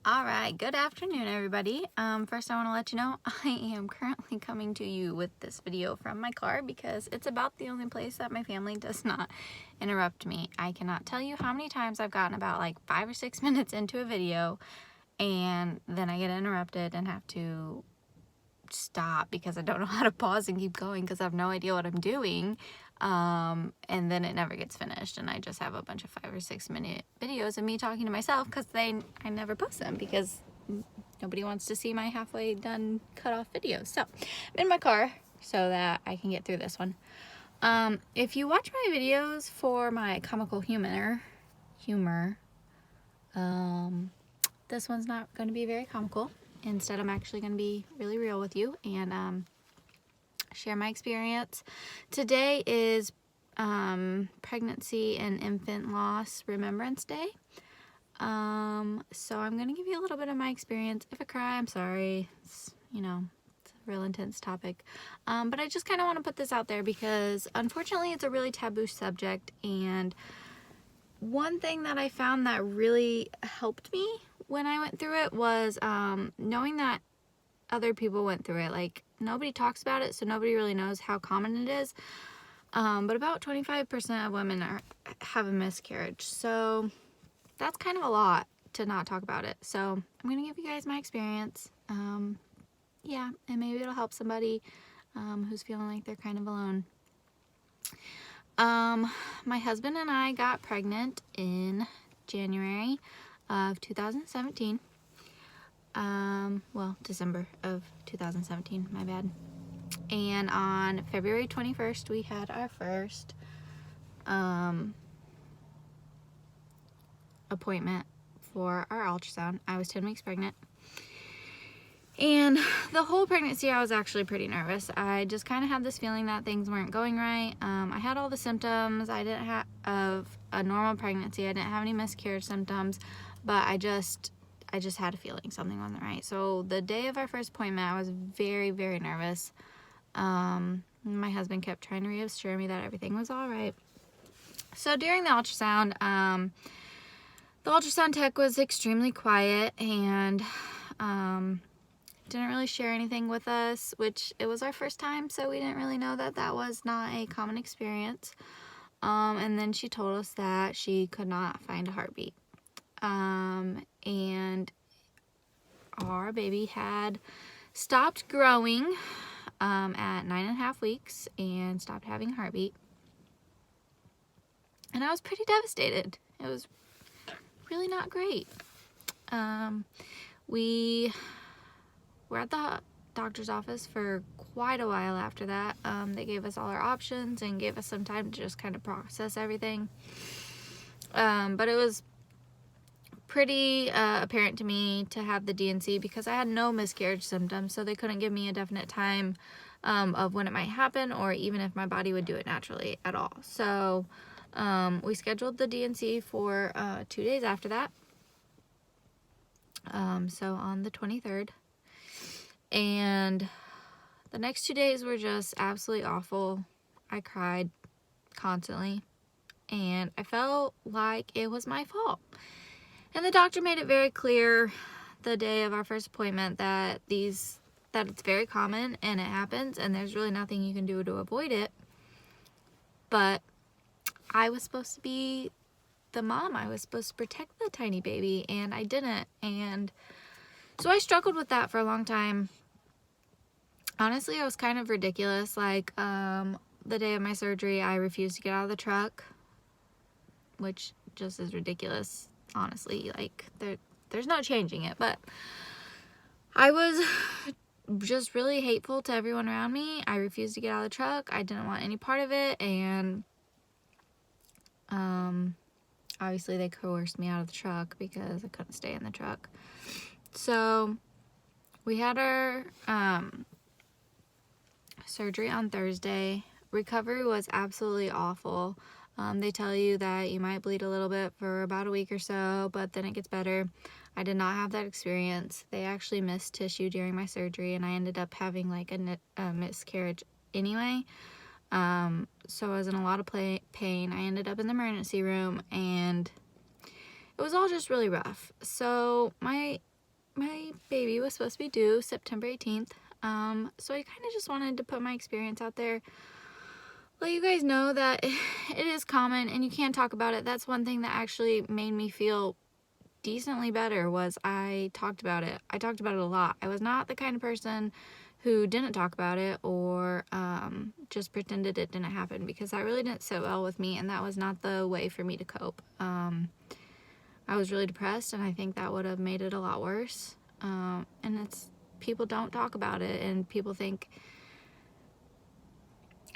Alright, good afternoon everybody. First I want to let you know I am currently coming to you with this video from my car because it's about the only place that my family does not interrupt me. I cannot tell you how many times I've gotten about like 5 or 6 minutes into a video and then I get interrupted and have to stop because I don't know how to pause and keep going because I have no idea what I'm doing. And then it never gets finished and I just have a bunch of 5 or 6 minute videos of me talking to myself because I never post them because nobody wants to see my halfway done cut off videos. So I'm in my car so that I can get through this one. If you watch my videos for my comical humor, this one's not going to be very comical. Instead, I'm actually going to be really real with you and share my experience. Today is Pregnancy and Infant Loss Remembrance Day. So I'm going to give you a little bit of my experience. If I cry, I'm sorry. It's a real intense topic. But I just kind of want to put this out there because unfortunately it's a really taboo subject, and one thing that I found that really helped me when I went through it was knowing that other people went through it. Like, nobody talks about it, so nobody really knows how common it is. But about 25% of women have a miscarriage. So that's kind of a lot to not talk about it. So I'm going to give you guys my experience. Yeah, and maybe it'll help somebody who's feeling like they're kind of alone. My husband and I got pregnant in January of 2017. Well, December of 2017, my bad. And on February 21st, we had our first appointment for our ultrasound. I was 10 weeks pregnant. And the whole pregnancy, I was actually pretty nervous. I just kind of had this feeling that things weren't going right. I had all the symptoms. I didn't have of a normal pregnancy. I didn't have any miscarriage symptoms, but I just had a feeling something wasn't right. So the day of our first appointment, I was very, very nervous. My husband kept trying to reassure me that everything was all right. So during the ultrasound tech was extremely quiet and didn't really share anything with us, which it was our first time, so we didn't really know that that was not a common experience. And then she told us that she could not find a heartbeat. And our baby had stopped growing at 9.5 weeks and stopped having a heartbeat. And I was pretty devastated. It was really not great. We were at the doctor's office for quite a while after that. They gave us all our options and gave us some time to just kind of process everything. But it was pretty apparent to me to have the D&C because I had no miscarriage symptoms, so they couldn't give me a definite time of when it might happen or even if my body would do it naturally at all. So we scheduled the D&C for 2 days after that. So on the 23rd. And the next 2 days were just absolutely awful. I cried constantly and I felt like it was my fault. And the doctor made it very clear the day of our first appointment that it's very common and it happens and there's really nothing you can do to avoid it. But I was supposed to be the mom. I was supposed to protect the tiny baby and I didn't. And so I struggled with that for a long time. Honestly, I was kind of ridiculous. Like, the day of my surgery, I refused to get out of the truck, which just is ridiculous, honestly. Like, there's no changing it. But I was just really hateful to everyone around me. I refused to get out of the truck. I didn't want any part of it. And obviously they coerced me out of the truck because I couldn't stay in the truck. So we had our surgery on Thursday. Recovery was absolutely awful. They tell you that you might bleed a little bit for about a week or so, but then it gets better. I did not have that experience. They actually missed tissue during my surgery and I ended up having like a miscarriage anyway. So I was in a lot of pain. I ended up in the emergency room and it was all just really rough. So my my baby was supposed to be due September 18th. So I kind of just wanted to put my experience out there. Let you guys know that it is common and you can't talk about it. That's one thing that actually made me feel decently better, was I talked about it. I talked about it a lot. I was not the kind of person who didn't talk about it or just pretended it didn't happen, because that really didn't sit well with me, and that was not the way for me to cope. I was really depressed, and I think that would have made it a lot worse. And it's, people don't talk about it, and people think,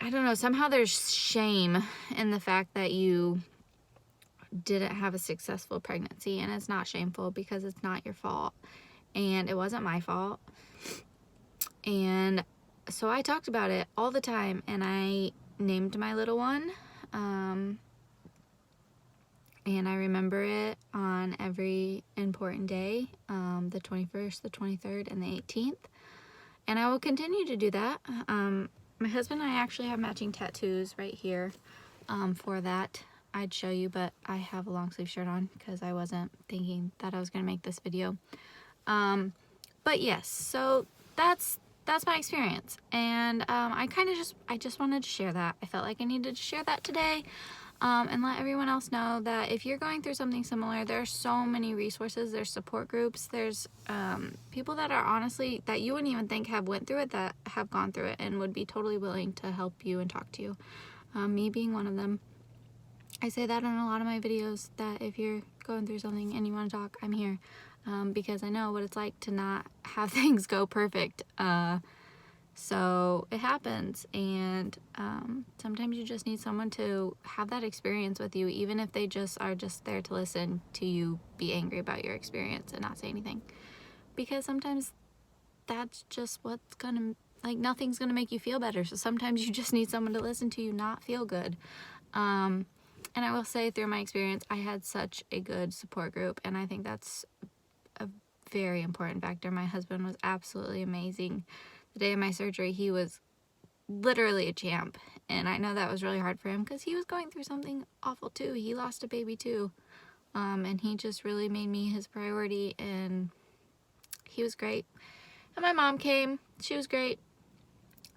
I don't know, somehow there's shame in the fact that you didn't have a successful pregnancy, and it's not shameful because it's not your fault, and it wasn't my fault. And so I talked about it all the time, and I named my little one, and I remember it on every important day, the 21st, the 23rd, and the 18th, and I will continue to do that. My husband and I actually have matching tattoos right here for that. I'd show you, but I have a long sleeve shirt on because I wasn't thinking that I was going to make this video. But yes, so that's my experience, and I just wanted to share that. I felt like I needed to share that today, and let everyone else know that if you're going through something similar, there are so many resources. There's support groups. There's people that are honestly, that you wouldn't even think have went through it, that have gone through it and would be totally willing to help you and talk to you. Me being one of them. I say that in a lot of my videos, that if you're going through something and you want to talk, I'm here. Because I know what it's like to not have things go perfect. So it happens, and sometimes you just need someone to have that experience with you, even if they just are just there to listen to you be angry about your experience and not say anything. Because sometimes that's just what's gonna, like, nothing's gonna make you feel better. So sometimes you just need someone to listen to you not feel good. And I will say, through my experience, I had such a good support group, and I think that's a very important factor. My husband was absolutely amazing. The day of my surgery, he was literally a champ, and I know that was really hard for him because he was going through something awful too. He lost a baby too, and he just really made me his priority, and he was great. And my mom came. She was great.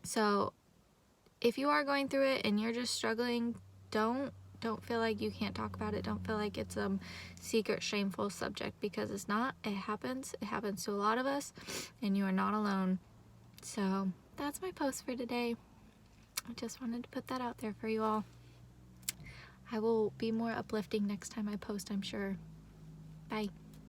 So if you are going through it and you're just struggling, don't feel like you can't talk about it. Don't feel like it's a secret, shameful subject, because it's not. It happens. It happens to a lot of us, and you are not alone. So that's my post for today. I just wanted to put that out there for you all. I will be more uplifting next time I post, I'm sure. Bye.